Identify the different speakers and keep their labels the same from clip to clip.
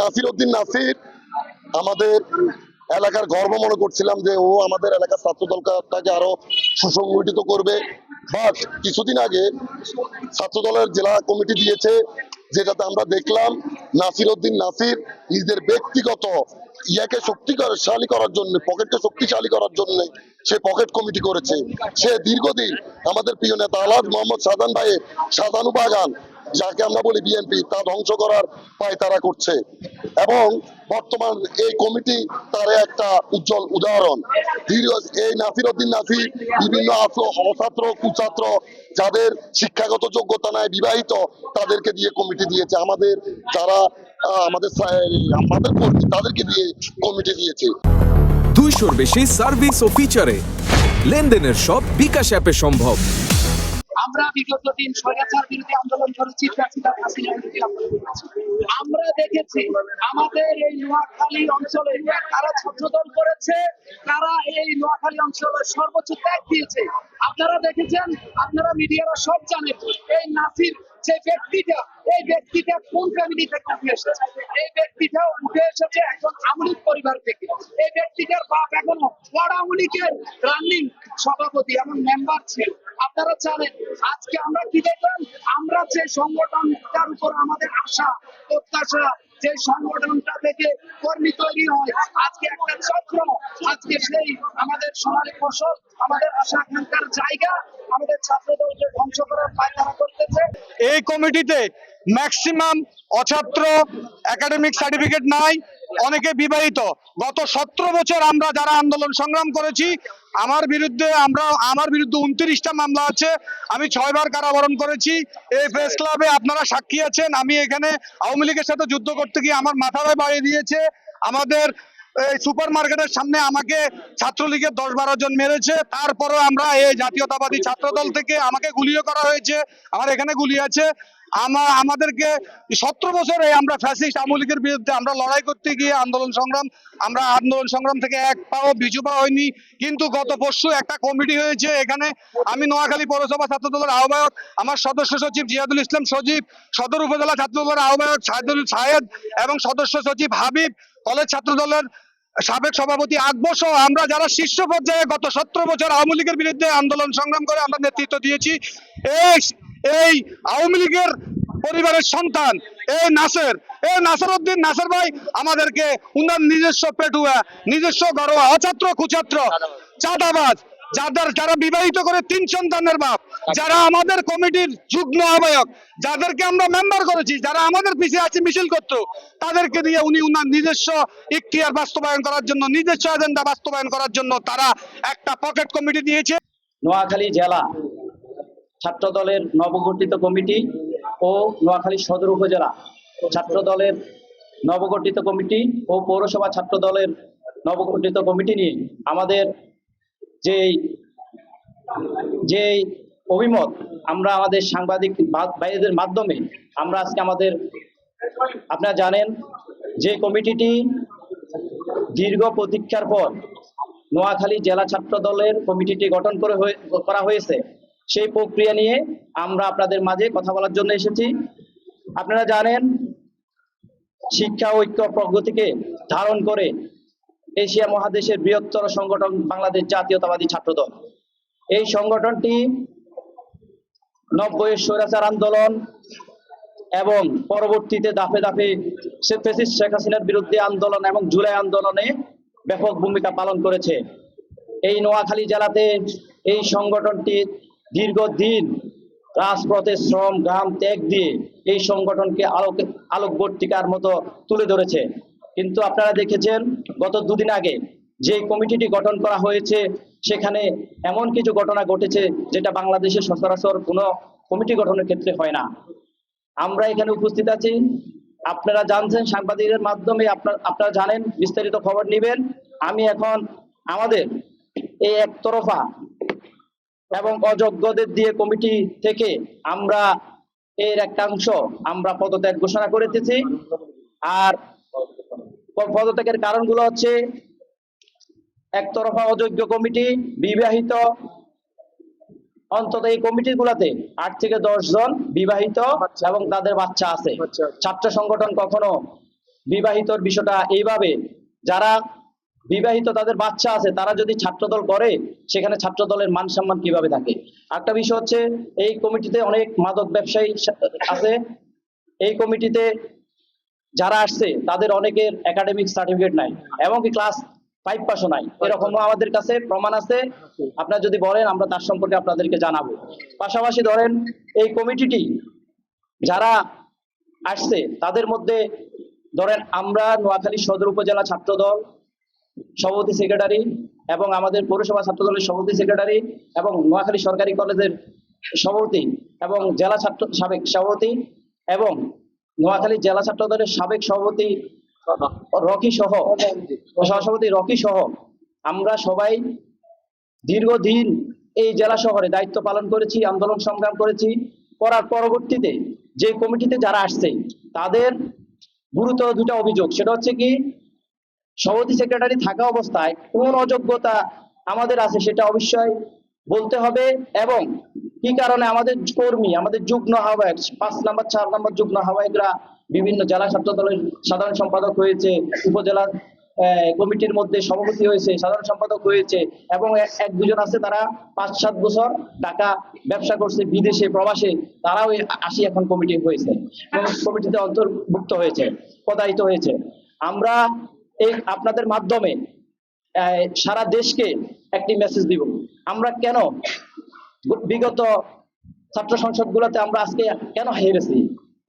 Speaker 1: নাসির উদ্দিন নাসির আমাদের এলাকার গর্ব মনে করছিলাম যে ও আমাদের এলাকার ছাত্র দলটাকে আরো সুসংগঠিত করবে। বাট কিছুদিন আগে ছাত্র দলের জেলা কমিটি দিয়েছে, যেটাতে আমরা দেখলাম নাসির উদ্দিন নাসির নিজের ব্যক্তিগত ইয়াকে শক্তিশালী করার জন্য, পকেটকে শক্তিশালী করার জন্য সে পকেট কমিটি করেছে। সে দীর্ঘদিন আমাদের প্রিয় নেতা আলহাজ মোহাম্মদ শাহজাহান ভাইয়ের সাজানু বাগান, যাকে আমরা বলি বিএনপি, তা ধ্বংস করার পায়তারা করছে। এবং বর্তমান এই কমিটি তার একটা উজ্জ্বল উদাহরণ। এই নাসির উদ্দিন নাসির বিভিন্ন অছাত্র কুছাত্র যাদের শিক্ষাগত যোগ্যতা নাই, বিবাহিত, তাদেরকে দিয়ে কমিটি দিয়েছে। আমাদের যারা আমাদের কর্মী তাদেরকে দিয়ে কমিটি দিয়েছে।
Speaker 2: 200-র বেশি সার্ভিস ও ফিচারে লেনদেনের সব বিকাশ অ্যাপে সম্ভব।
Speaker 3: আমরা বিগত দিন স্বৈরাচার বিরোধী আন্দোলন করেছি, আমরা দেখেছি আমাদের এই নোয়াখালী অঞ্চলে তারা ছাত্রদল করেছে, তারা এই নোয়াখালী অঞ্চলে সর্বোচ্চ ত্যাগ দিয়েছে। আপনারা দেখেছেন, আপনারা মিডিয়ারা সব জানেন এই নাসির যে ব্যক্তিটা, এই ব্যক্তিটা কোন ফ্যামিলি থেকে উঠে এসেছে। এই ব্যক্তিটা উঠে এসেছে একজন আমলিক পরিবার থেকে। এই ব্যক্তিটার বাপ এখনো আওয়ামী লীগের রানিং সভাপতি এবং মেম্বার ছিল। আপনারা জানেন আজকে আমরা কি দেখলাম, আমরা যে সংগঠনটার উপর আমাদের আশা প্রত্যাশা, যে সংগঠনটা থেকে কর্মী তৈরি হয়, আজকে একটা চক্র, আজকে সেই আমাদের সোনালী ফসল, আমাদের আশা আকাঙ্ক্ষার জায়গা, আমাদের ছাত্র দলকে ধ্বংস করার পায়তারা করতেছে।
Speaker 4: এই কমিটিতে ম্যাক্সিমাম অছাত্র, একাডেমিক সার্টিফিকেট নাই, অনেকে বিবাহিত। গত 17 বছর আমরা যারা আন্দোলন সংগ্রাম করেছি, আমার বিরুদ্ধে 29টা মামলা আছে। আমি 6 বার কারাবরণ করেছি। এই প্রেস ক্লাবে আপনারা সাক্ষী আছেন। আমি এখানে আওয়ামী লীগের সাথে যুদ্ধ করতে গিয়ে আমার মাথায় বাড়িয়ে দিয়েছে। আমাদের সুপার মার্কেটের সামনে আমাকে ছাত্রলীগের 10-12 জন মেরেছে। তারপরেও আমরা এই জাতীয়তাবাদী ছাত্র দল থেকে আমাকে গুলিও করা হয়েছে। আমার এখানে গুলি আছে। আমাদেরকে 17 বছর আমরা ফ্যাসিস্ট আওয়ামী লীগের বিরুদ্ধে আমরা লড়াই করতে গিয়ে আন্দোলন সংগ্রাম থেকে এক পাও পিছু পা হয়নি। কিন্তু গত পরশু একটা কমিটি হয়েছে এখানে। আমি নোয়াখালী পৌরসভা ছাত্র দলের আহ্বায়ক, আমার সদস্য সচিব জিয়াদুল ইসলাম সজীব, সদর উপজেলা ছাত্র দলের আহ্বায়ক সাহেদ এবং সদস্য সচিব হাবিব, কলেজ ছাত্র দলের সাবেক সভাপতি আকবর সহ আমরা যারা শীর্ষ পর্যায়ে গত 17 বছর আওয়ামী লীগের বিরুদ্ধে আন্দোলন সংগ্রাম করে আমরা নেতৃত্ব দিয়েছি। এই আওয়ামী লীগের পরিবারের সন্তান এই নাসির উদ্দিন নাসির ভাই আমাদেরকে উনার নিজস্ব পেটুয়া, নিজস্ব ঘরোয়া অছাত্র কুছাত্র চাঁদাবাজ, যারা বিবাহিত করে 3 সন্তানের বাপ, যারা আমাদের কমিটির যুগ্ম আহ্বায়ক, যাদেরকে আমরা মেম্বার করেছি, যারা আমাদের পিছিয়ে আছে মিছিল করত, তাদেরকে দিয়ে উনি উনার নিজস্ব ইখতিয়ার বাস্তবায়ন করার জন্য, নিজস্ব এজেন্ডা বাস্তবায়ন করার জন্য তারা একটা পকেট কমিটি দিয়েছে।
Speaker 5: নোয়াখালী জেলা ছাত্র দলের নবগঠিত কমিটি ও নোয়াখালী সদর উপজেলা ছাত্র দলের নবগঠিত কমিটি ও পৌরসভা ছাত্র দলের নবগঠিত কমিটি নিয়ে আমাদের যে অভিমত আমরা আমাদের সাংবাদিক ভাইদের মাধ্যমে আমরা আজকে আপনারা জানেন যে কমিটিটি দীর্ঘ প্রতীক্ষার পর নোয়াখালী জেলা ছাত্র দলের কমিটিটি গঠন করা হয়েছে। সেই প্রক্রিয়া নিয়ে আমরা আপনাদের মাঝে কথা বলার জন্য এসেছি। আপনারা জানেন শিক্ষা ঐক্য প্রগতিকে ধারণ করে এশিয়া মহাদেশের বৃহত্তর সংগঠন বাংলাদেশ জাতীয়তাবাদী ছাত্র দল। এই সংগঠনটি 90-এর স্বৈরাচার আন্দোলন এবং পরবর্তীতে দাফে দাফে শেখ হাসিনার বিরুদ্ধে আন্দোলন এবং জুলাই আন্দোলনে ব্যাপক ভূমিকা পালন করেছে। এই নোয়াখালী জেলাতে এই সংগঠনটি দীর্ঘদিন রাজপথে শ্রম ঘাম ত্যাগ দিয়ে এই সংগঠনকে আলোকবর্তিকার মতো তুলে ধরেছে। কিন্তু আপনারা দেখেছেন গত 2 দিন আগে যে কমিটিটি গঠন করা হয়েছে, সেখানে এমন কিছু ঘটনা ঘটেছে যেটা বাংলাদেশের সচরাচর কোনো কমিটি গঠনের ক্ষেত্রে হয় না। আমরা এখানে উপস্থিত আছি, আপনারা জানছেন সাংবাদিকের মাধ্যমে, আপনারা জানেন, বিস্তারিত খবর নেবেন। আমি এখন আমাদের এই একতরফা এবং অযোগ্যদের দিয়ে কমিটি থেকে আমরা এর একটা অংশ আমরা পদত্যাগ ঘোষণা করেছি। আর পদত্যাগের কারণগুলো হচ্ছে, একতরফা অযোগ্য কমিটি, বিবাহিত, অন্তত এই কমিটিগুলোতে 8 থেকে 10 জন বিবাহিত এবং তাদের বাচ্চা আছে। ছাত্র সংগঠন কখনো বিবাহিতর বিষয়টা এইভাবে, যারা বিবাহিত তাদের বাচ্চা আছে তারা যদি ছাত্রদল করে সেখানে ছাত্রদলের মান সম্মান কিভাবে থাকে। একটা বিষয় হচ্ছে এই কমিটিতে অনেক মাদক ব্যবসায়ী আছে। এই কমিটিতে যারা আসছে তাদের অনেকের একাডেমিক সার্টিফিকেট নাই, এমনকি ক্লাস 5 পাসও নাই, এরকমও আমাদের কাছে প্রমাণ আছে। আপনারা যদি বলেন আমরা তার সম্পর্কে আপনাদেরকে জানাবো। পাশাপাশি ধরেন এই কমিটিটি যারা আসছে তাদের মধ্যে ধরেন আমরা নোয়াখালী সদর উপজেলা ছাত্রদল সভাপতি সেক্রেটারি এবং আমাদের পৌরসভা ছাত্রদলের সভাপতি সেক্রেটারি এবং নোয়াখালী সরকারি কলেজের সভাপতি এবং জেলা ছাত্র সাবেক সভাপতি এবং নোয়াখালী জেলা ছাত্রদলের সাবেক সভাপতি রকি সহ সহসভাপতি রকি সহ আমরা সবাই দীর্ঘদিন এই জেলা শহরে দায়িত্ব পালন করেছি, আন্দোলন সংগ্রাম করেছি। করার পরবর্তীতে যে কমিটিতে যারা আসছে তাদের গুরুতর দুটা অভিযোগ, সেটা হচ্ছে কি সভাপতি সেক্রেটারি থাকা অবস্থায় কোন অযোগ্যতা আমাদের আছে সেটা অবশ্যই বলতে হবে, এবং কি কারণে আমাদের কর্মী, আমাদের যুগ্ম আহ্বায়ক 5 নম্বর 4 নম্বর যুগ্ম আহ্বায়করা বিভিন্ন জেলা ছাত্র দলের সাধারণ সম্পাদক হয়েছে, উপজেলা কমিটির মধ্যে সভাপতি হয়েছে, সাধারণ সম্পাদক হয়েছে, এবং এক দুজন আছে তারা 5-7 বছর টাকা ব্যবসা করছে বিদেশে প্রবাসে, তারাও আসি এখন কমিটি হয়েছে এবং কমিটিতে অন্তর্ভুক্ত হয়েছে, পদায়িত হয়েছে। আমরা এই আপনাদের মাধ্যমে সারা দেশকে একটি মেসেজ দিব, আমরা কেন বিগত ছাত্র সংসদ গুলোতে আমরা আজকে কেন হেরেছি,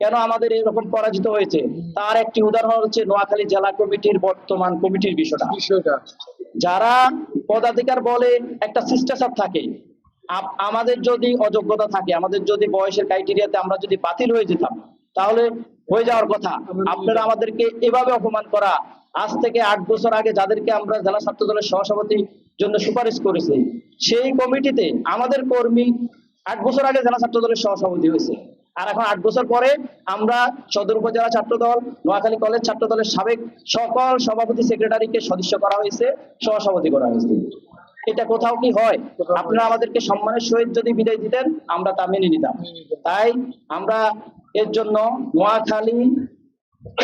Speaker 5: কেন আমাদের এরকম পরাজিত হয়েছে, তার একটি উদাহরণ হচ্ছে নোয়াখালী জেলা কমিটির বর্তমান কমিটির বিষয়টা। যারা পদাধিকার বলে একটা শিষ্টাচার থাকে, আমাদের যদি অযোগ্যতা থাকে, আমাদের যদি বয়সের ক্রাইটেরিয়াতে আমরা যদি বাতিল হয়ে যেতাম তাহলে হয়ে যাওয়ার কথা। আপনারা আমাদেরকে এভাবে অপমান করা, আজ থেকে 8 বছর আগে যাদেরকে আমরা জেলা ছাত্র দলের সহসভাপতির জন্য সুপারিশ করেছি সেই কমিটিতে আমাদের কর্মী 8 বছর আগে জেলা ছাত্র দলের সহসভাপতি হয়েছে, আর এখন 8 বছর পরে আমরা সদর উপজেলা ছাত্র দল, নোয়াখালী কলেজ ছাত্র দলের সাবেক সকল সভাপতি সেক্রেটারিকে সদস্য করা হয়েছে, সহসভাপতি করা হয়েছে। এটা কোথাও কি হয়? আপনারা আমাদেরকে সম্মানের সহিত যদি বিদায় দিতেন আমরা তা মেনে নিতাম। তাই আমরা এর জন্য নোয়াখালী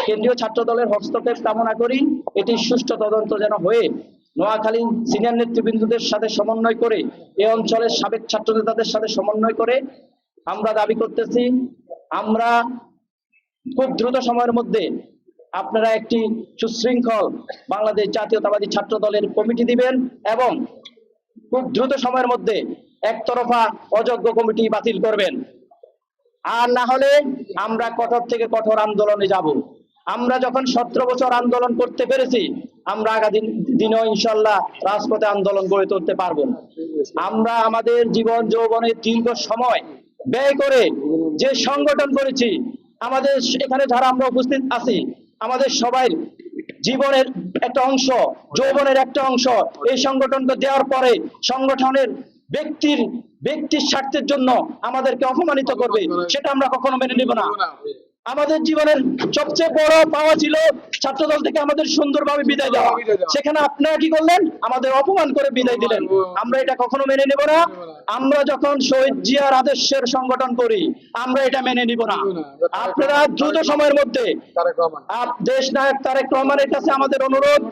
Speaker 5: কেন্দ্রীয় ছাত্র দলের হস্তক্ষেপ কামনা করি। এটি সুষ্ঠু তদন্ত যেন হয়ে নোয়াখালী সিনিয়র নেতৃবৃন্দদের সাথে সমন্বয় করে, এই অঞ্চলের সাবেক ছাত্র নেতাদের সাথে সমন্বয় করে আমরা দাবি করতেছি, আমরা খুব দ্রুত সময়ের মধ্যে আপনারা একটি সুশৃঙ্খল বাংলাদেশ জাতীয়তাবাদী ছাত্র দলের কমিটি দিবেন এবং খুব দ্রুত সময়ের মধ্যে একতরফা অযোগ্য কমিটি বাতিল করবেন। আর না হলে আমরা কঠোর থেকে কঠোর আন্দোলনে যাব। আমরা যখন 17 বছর আন্দোলন করতে পেরেছি, আমরা আগামী দিনেও ইনশাল্লাহ রাজপথে আন্দোলন গড়ে তুলতে পারবো। আমরা আমাদের জীবন যৌবনের দীর্ঘ সময় ব্যয় করে যে সংগঠন করেছি, আমাদের এখানে যারা আমরা উপস্থিত আছি, আমাদের সবাই জীবনের একটা অংশ, যৌবনের একটা অংশ এই সংগঠনকে দেওয়ার পরে সংগঠনের ব্যক্তির স্বার্থের জন্য আমাদেরকে অপমানিত করবে, সেটা আমরা কখনো মেনে নেব না। আমাদের জীবনের সবচেয়ে বড় পাওয়া ছিল ছাত্রদল থেকে আমাদের সুন্দরভাবে বিদায় দেওয়া, সেখানে আপনারা কি করলেন? আমাদের অপমান করে বিদায় দিলেন। আমরা এটা কখনো মেনে নেব না। আমরা যখন শহীদ জিয়ার আদর্শের সংগঠন করি আমরা এটা মেনে নিব না। আপনারা দ্রুত সময়ের মধ্যে দেশ নায়ক তারেক রহমানের কাছে আমাদের অনুরোধ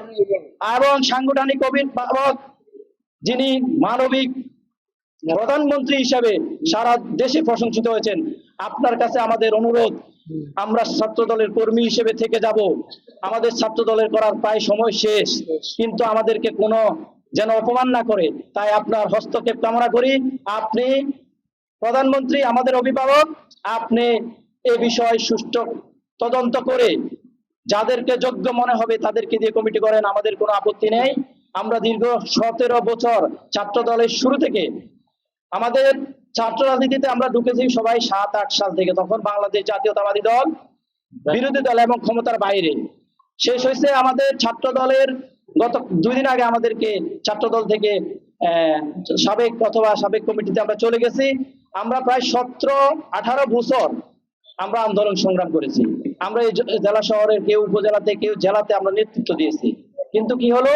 Speaker 5: এবং সাংগঠনিক অভিভাবক যিনি মানবিক প্রধানমন্ত্রী হিসাবে সারা দেশে প্রশংসিত হয়েছেন, আপনার কাছে আমাদের অনুরোধ, আমরা ছাত্র দলের কর্মী হিসেবে থেকে যাব। আমাদের ছাত্র দলের করার প্রায় সময় শেষ, কিন্তু আমাদেরকে কোনো যেন অপমান না করে, তাই আপনার হস্তক্ষেপ কামনা করি। আপনি প্রধানমন্ত্রী, আমাদের অভিভাবক, আপনি এ বিষয়ে সুষ্ঠু তদন্ত করে যাদেরকে যোগ্য মনে হবে তাদেরকে দিয়ে কমিটি করেন, আমাদের কোনো আপত্তি নেই। আমরা দীর্ঘ 17 বছর ছাত্র দলের শুরু থেকে, আমাদের ছাত্র রাজনীতিতে আমরা ঢুকেছি সবাই 7-8 সাল থেকে, তখন বাংলাদেশ জাতীয়তাবাদী দল বিরোধী দল এবং ক্ষমতার বাইরে। শেষ হয়েছে আমাদের ছাত্র দলের গত 2 দিন আগে আমাদেরকে ছাত্র দল থেকে সাবেক কমিটিতে আমরা চলে গেছি। আমরা প্রায় 17-18 বছর আমরা আন্দোলন সংগ্রাম করেছি। আমরা এই জেলা শহরের কেউ উপজেলাতে, কেউ জেলাতে আমরা নেতৃত্ব দিয়েছি, কিন্তু কি হলো,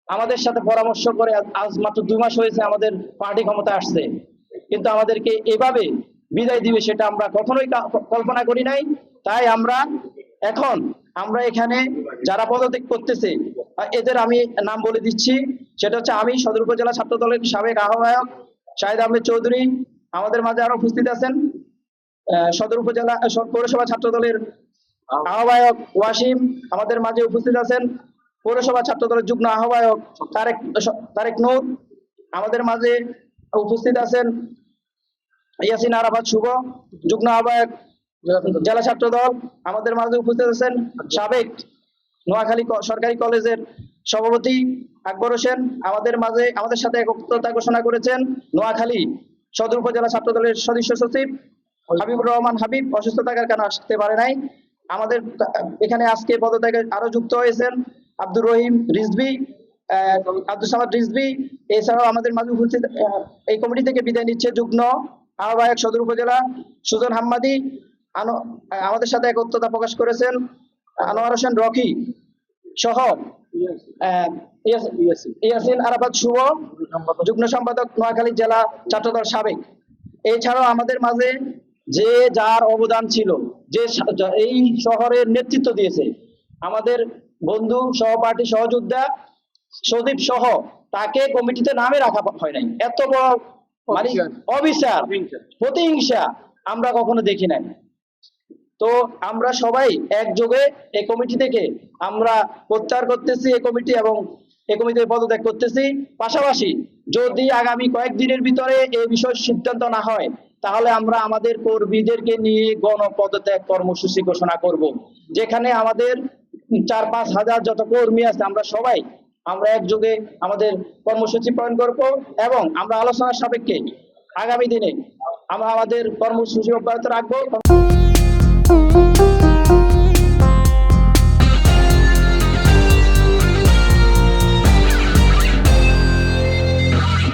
Speaker 5: আমাদের সাথে পরামর্শ করে আজ মাত্র 2 মাস হয়েছে আমাদের পার্টি ক্ষমতা আসছে, কিন্তু আমাদেরকে এভাবে বিদায় দিবে সেটা আমরা কখনোই কল্পনা করি নাই। তাই আমরা এখন আমরা এখানে যারা পদত্যাগ করতেছে এদের আমি নাম বলে দিচ্ছি। সেটা হচ্ছে আমি সদর উপজেলা ছাত্র দলের সাবেক আহ্বায়ক শাহিদ আহমেদ চৌধুরী, আমাদের মাঝে আরো উপস্থিত আছেন সদর উপজেলা পৌরসভা ছাত্র দলের আহ্বায়ক ওয়াসিম, আমাদের মাঝে উপস্থিত আছেন পৌরসভা ছাত্র দলের যুগ্ম আহ্বায়ক তারেক নূর, আমাদের মাঝে উপস্থিত আছেন ইয়াসিন আরাফাত শুভ, যুগ্ম আহ্বায়ক জেলা ছাত্র দল, আমাদের মাঝে উপস্থিত আছেন সাবেক নোয়াখালী সরকারি কলেজের সভাপতি আকবর হোসেন, আমাদের সাথে একত্রতা ঘোষণা করেছেন নোয়াখালী সদর উপজেলা ছাত্র দলের সদস্য সচিব হাবিবুর রহমান হাবিব, অসুস্থ থাকার কারণে আসতে পারে নাই। আমাদের এখানে আজকে পদত্যাগে আরো যুক্ত হয়েছেন আব্দুর রহিম রিজভী, আব্দুল সামাদ রিজভী। এছাড়াও আমাদের মাঝে উপস্থিত এই কমিটি থেকে বিদায় নিচ্ছে যুগ্ম আহ্বায়ক সদর উপজেলা সুজন হাম্মাদি, আমাদের সাথে একত্রতা প্রকাশ করেছেন আনোয়ার হোসেন রকি সহ ইয়াসিন আরাফাত শুভ, যুগ্ম সম্পাদক নোয়াখালী জেলা ছাত্রদল সাবেক। এছাড়াও আমাদের মাঝে যে যার অবদান ছিল, যে এই শহরের নেতৃত্ব দিয়েছে, আমাদের বন্ধু সহপাঠী সহযোদ্ধা সদীপ সহ, তাকে কমিটিতে নামে রাখা হয় নাই। এত বড় মানে অবিচার, প্রতিহিংসা আমরা কখনো দেখি নাই। তো আমরা সবাই একযোগে এই কমিটি থেকে আমরা প্রত্যাহার করতেছি এই কমিটি, এবং এই কমিটিতে পদত্যাগ করতেছি। পাশাপাশি যদি আগামী কয়েকদিনের ভিতরে এই বিষয় সিদ্ধান্ত না হয়, তাহলে আমরা আমাদের কর্মীদেরকে নিয়ে গণপদত্যাগ কর্মসূচি ঘোষণা করব, যেখানে আমাদের 4-5 হাজার যত কর্মী আছে আমরা একযোগে আমাদের কর্মসূচি প্রণয়ন করব, এবং আমরা আলোচনার সাপেক্ষে আগামী দিনে আমরা আমাদের কর্মসূচি অব্যাহত রাখবো।